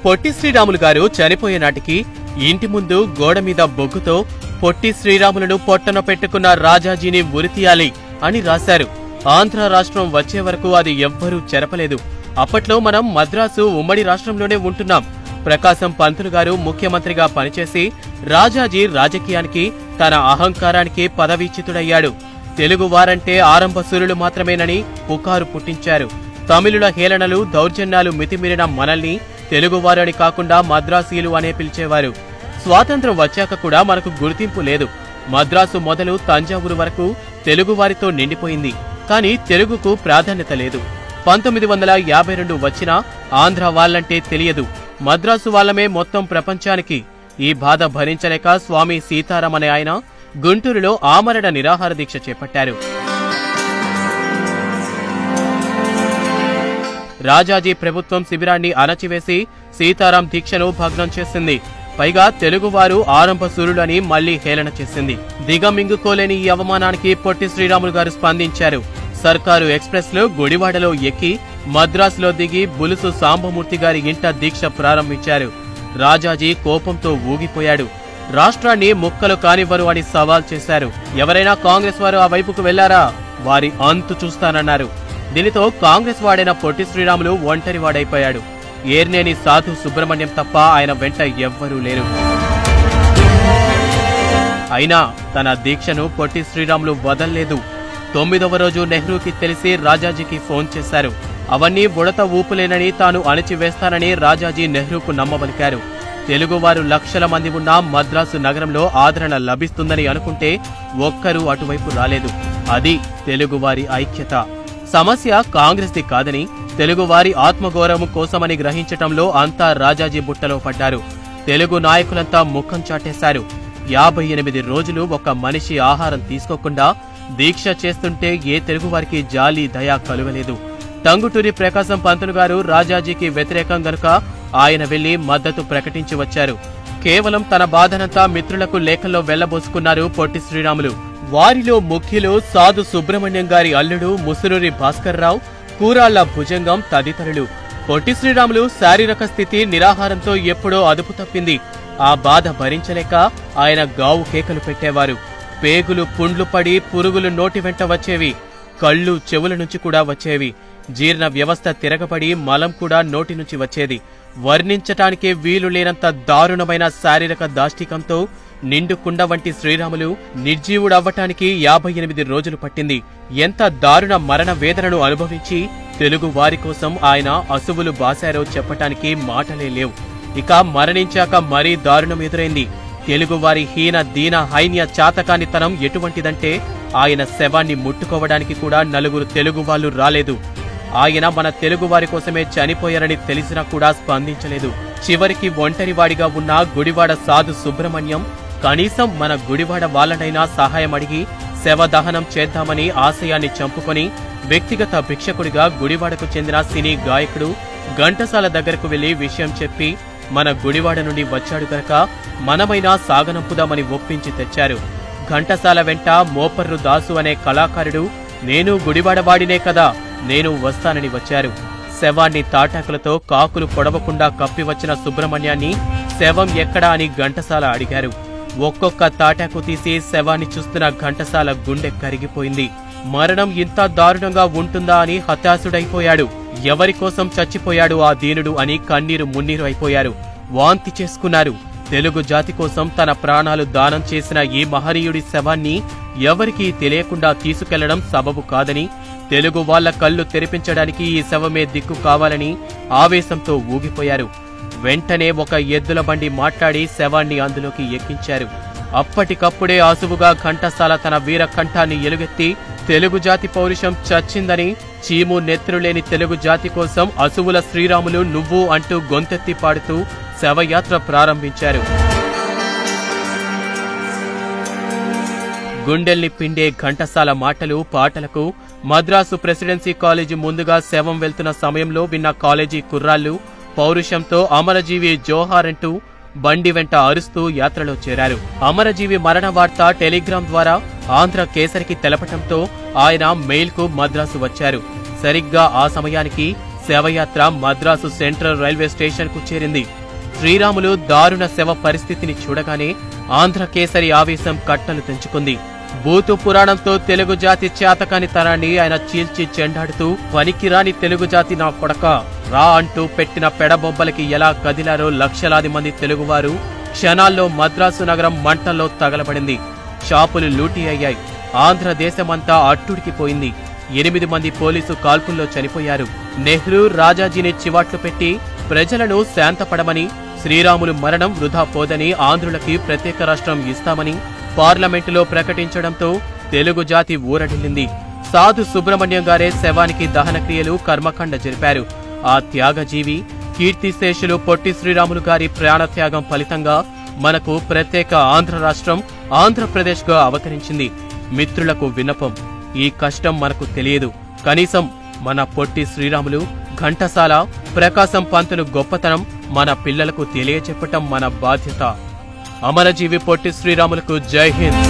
పొట్టి శ్రీరాములు గారు చనిపోయే నాటికి ఇంటి ముందు గోడ మీద బొగ్గుతో పొట్టి శ్రీరాములను పొట్టన పెట్టుకున్న రాజాజీని ఉరితీయాలి అని రాశారు. ఆంధ్ర రాష్ట్రం వచ్చే వరకు అది ఎవ్వరూ చెరపలేదు. అప్పట్లో మనం మద్రాసు ఉమ్మడి రాష్ట్రంలోనే ఉంటున్నాం. ప్రకాశం పంతులు గారు ముఖ్యమంత్రిగా పనిచేసి రాజాజీ రాజకీయానికి, తన అహంకారానికి పదవీచ్యుతుడయ్యాడు. తెలుగు వారంటే ఆరంభ సూరులు మాత్రమేనని పుకారు పుట్టించారు. తమిళుల హేళనలు, దౌర్జన్యాలు మితిమీరిన మనల్ని తెలుగువారని కాకుండా మద్రాసీలు అనే పిలిచేవారు. స్వాతంత్రం వచ్చాక కూడా మనకు గుర్తింపు లేదు. మద్రాసు మొదలు తంజావూరు వరకు తెలుగువారితో నిండిపోయింది. కానీ తెలుగుకు ప్రాధాన్యత లేదు. 1952 వచ్చినా ఆంధ్ర వాళ్ళంటే తెలియదు. మద్రాసు వాళ్ళమే మొత్తం ప్రపంచానికి. ఈ బాధ భరించలేక స్వామి సీతారాం అనే ఆయన గుంటూరులో ఆమరణ నిరాహార దీక్ష చేపట్టారు. రాజాజీ ప్రభుత్వం శిబిరాన్ని అణచివేసి సీతారాం దీక్షను భగ్నం చేసింది. పైగా తెలుగువారు ఆరంభ సూరులని మళ్లీ హేళన చేసింది. దిగమింగుకోలేని ఈ అవమానానికి పొట్టి శ్రీరాములు గారు స్పందించారు. సర్కారు ఎక్స్ప్రెస్ లో గుడివాడలో ఎక్కి మద్రాసులో దిగి బులుసు సాంబమూర్తి గారి ఇంట దీక్ష ప్రారంభించారు. రాజాజీ కోపంతో ఊగిపోయాడు. రాష్ట్రాన్ని ముక్కలు కానివ్వరు అని సవాల్ చేశారు. ఎవరైనా కాంగ్రెస్ వారు ఆ వైపుకు వెళ్లారా, వారి అంతు చూస్తానన్నారు. దీనితో కాంగ్రెస్ వాడైన పొట్టి శ్రీరాములు ఒంటరివాడైపోయాడు. ఏర్నేని సాధు సుబ్రహ్మణ్యం తప్ప ఆయన వెంట ఎవ్వరూ లేరు. అయినా తన దీక్షను పొట్టి శ్రీరాములు వదల్లేదు. 9వ రోజు నెహ్రూకి తెలిసి రాజాజీకి ఫోన్ చేశారు. అవన్నీ బుడత ఊపులేనని, తాను అణిచివేస్తానని రాజాజీ నెహ్రూకు నమ్మబలికారు. తెలుగువారు లక్షల మంది ఉన్న మద్రాసు నగరంలో ఆదరణ లభిస్తుందని అనుకుంటే ఒక్కరూ అటువైపు రాలేదు. అది తెలుగువారి ఐక్యత. సమస్య కాంగ్రెస్ది కాదని, తెలుగువారి ఆత్మగౌరవం కోసమని గ్రహించటంలో అంతా రాజాజీ బుట్టలో పడ్డారు. తెలుగు నాయకులంతా ముఖం చాటేశారు. 58 రోజులు ఒక మనిషి ఆహారం తీసుకోకుండా దీక్ష చేస్తుంటే ఏ తెలుగువారికి జాలి, దయ కలుగలేదు. టంగుటూరి ప్రకాశం పంతులు గారు రాజాజీకి వ్యతిరేకం గనుక ఆయన వెళ్లి మద్దతు ప్రకటించి వచ్చారు. కేవలం తన బాధనంతా మిత్రులకు లేఖల్లో వెళ్లబోసుకున్నారు పొట్టి శ్రీరాములు. వారిలో ముఖ్యులు సాధు సుబ్రహ్మణ్యం గారి అల్లుడు ముసునూరి భాస్కర్రావు, కూరాళ్ల భుజంగం తదితరులు. పొట్టి శ్రీరాములు శారీరక స్థితి నిరాహారంతో ఎప్పుడో అదుపు తప్పింది. ఆ బాధ భరించలేక ఆయన గావు కేకలు పెట్టేవారు. పేగులు పుండ్లు పడి పురుగులు నోటి వెంట వచ్చేవి. కళ్ళు, చెవుల నుంచి కూడా వచ్చేవి. జీర్ణ వ్యవస్థ తిరగబడి మలం కూడా నోటి నుంచి వచ్చేది. వర్ణించటానికే వీలు లేనంత దారుణమైన శారీరక దాష్టికంతో నిండు కుండ వంటి శ్రీరాములు నిర్జీవుడవ్వటానికి 58 రోజులు పట్టింది. ఎంత దారుణ మరణ వేదనను అనుభవించి తెలుగు వారి కోసం ఆయన అసువులు బాశారో చెప్పటానికి మాటలే లేవు. ఇక మరణించాక మరీ దారుణం ఎదురైంది. తెలుగువారి హీన, దీన, హైన్య చాతకానితనం ఎటువంటిదంటే ఆయన శవాన్ని ముట్టుకోవడానికి కూడా 4 తెలుగు వాళ్ళు రాలేదు. ఆయన మన తెలుగువారి కోసమే చనిపోయారని తెలిసినా కూడా స్పందించలేదు. చివరికి ఒంటరివాడిగా ఉన్న గుడివాడ సాధు సుబ్రహ్మణ్యం కనీసం మన గుడివాడ వాళ్ళనైనా సహాయం అడిగి శవదహనం చేద్దామని ఆశయాన్ని చంపుకొని వ్యక్తిగత భిక్షకుడిగా గుడివాడకు చెందిన సినీ గాయకుడు ఘంటసాల దగ్గరకు వెళ్లి విషయం చెప్పి మన గుడివాడ నుండి వచ్చాడు కనుక మనమైనా సాగనంపుదామని ఒప్పించి తెచ్చారు. ఘంటసాల వెంట మోపర్రు దాసు అనే కళాకారుడు నేను గుడివాడవాడినే కదా, నేను వస్తానని వచ్చారు. శవాన్ని తాటాకులతో కాకులు పొడవకుండా కప్పివచ్చిన సుబ్రహ్మణ్యాన్ని శవం ఎక్కడా అని ఘంటసాల అడిగారు. ఒక్కొక్క తాటాకు తీసి శవాన్ని చూస్తున్న ఘంటసాల గుండె కరిగిపోయింది. మరణం ఇంత దారుణంగా ఉంటుందా అని హతాశుడైపోయాడు. ఎవరి కోసం చచ్చిపోయాడు ఆ దీనుడు అని కన్నీరు మున్నీరు అయిపోయారు. వాంతి చేసుకున్నారు. తెలుగు జాతి కోసం తన ప్రాణాలు దానం చేసిన ఈ మహనీయుడి శవాన్ని ఎవరికీ తెలియకుండా తీసుకెళ్లడం సబబు కాదని, తెలుగు వాళ్ల కళ్ళు తెరిపించడానికి ఈ శవమే దిక్కు కావాలని ఆవేశంతో ఊగిపోయారు. వెంటనే ఒక ఎద్దుల బండి మాట్లాడి శవాన్ని అందులోకి ఎక్కించారు. అప్పటికప్పుడే ఆసువుగా ఘంటసాల తన వీర కంఠాన్ని ఎలుగెత్తి తెలుగు జాతి పౌరుషం చచ్చిందని, చీము నెత్రులేని తెలుగు జాతి కోసం అసువుల శ్రీరాములు నువ్వు అంటూ గొంతెత్తి పాడుతూ శవయాత్ర ప్రారంభించారు. గుండెల్ని పిండే ఘంటసాల మాటలు, పాటలకు మద్రాసు ప్రెసిడెన్సీ కాలేజీ ముందుగా శవం వెళ్తున్న సమయంలో విన్న కాలేజీ కుర్రాళ్లు పౌరుషంతో అమరజీవి జోహార్ అంటూ బండి వెంట అరుస్తూ యాత్రలో చేరారు. అమరజీవి మరణ వార్త టెలిగ్రామ్ ద్వారా ఆంధ్ర కేసరికి తెలపటంతో ఆయన మెయిల్ కు మద్రాసు వచ్చారు. సరిగ్గా ఆ సమయానికి శవయాత్ర మద్రాసు సెంట్రల్ రైల్వే స్టేషన్ కు చేరింది. శ్రీరాములు దారుణ శవ పరిస్థితిని చూడగానే ఆంధ్రకేసరి ఆవేశం కట్టలు తెంచుకుంది. బూతు పురాణంతో తెలుగు జాతి చేతకాని తరాన్ని ఆయన చీల్చి చెండాడుతూ పనికిరాని తెలుగు జాతి నా కొడక రా అంటూ పెట్టిన పెడబొబ్బలకి ఎలా కదిలారో లక్షలాది మంది తెలుగువారు. క్షణాల్లో మద్రాసు నగరం మంటల్లో తగలబడింది. షాపులు లూటీ అయ్యాయి. ఆంధ్రదేశమంతా అట్టుడికిపోయింది. 8 మంది పోలీసు కాల్పుల్లో చనిపోయారు. నెహ్రూ రాజాజీని చివాట్లు పెట్టి ప్రజలను శాంతపడమని, శ్రీరాములు మరణం వృధా పోదని, ఆంధ్రులకి ప్రత్యేక రాష్ట్రం ఇస్తామని పార్లమెంటులో ప్రకటించడంతో తెలుగు జాతి ఊరడిల్లింది. సాధు సుబ్రహ్మణ్యం గారే శవానికి దహనక్రియలు కర్మకాండ జరిపారు. ఆ త్యాగజీవి కీర్తిశేషులు పొట్టి శ్రీరాములు గారి ప్రాణత్యాగం ఫలితంగా మనకు ప్రత్యేక ఆంధ్ర రాష్ట్రం ఆంధ్రప్రదేశ్గా అవతరించింది. మిత్రులకు విన్నపం, ఈ కష్టం మనకు తెలియదు. కనీసం మన పొట్టి శ్రీరాములు, ఘంటసాల, ప్రకాశం పంతులు గొప్పతనం మన పిల్లలకు తెలియచెప్పటం మన బాధ్యత. అమరజీవి పొట్టి శ్రీరాములకు జై హింద్.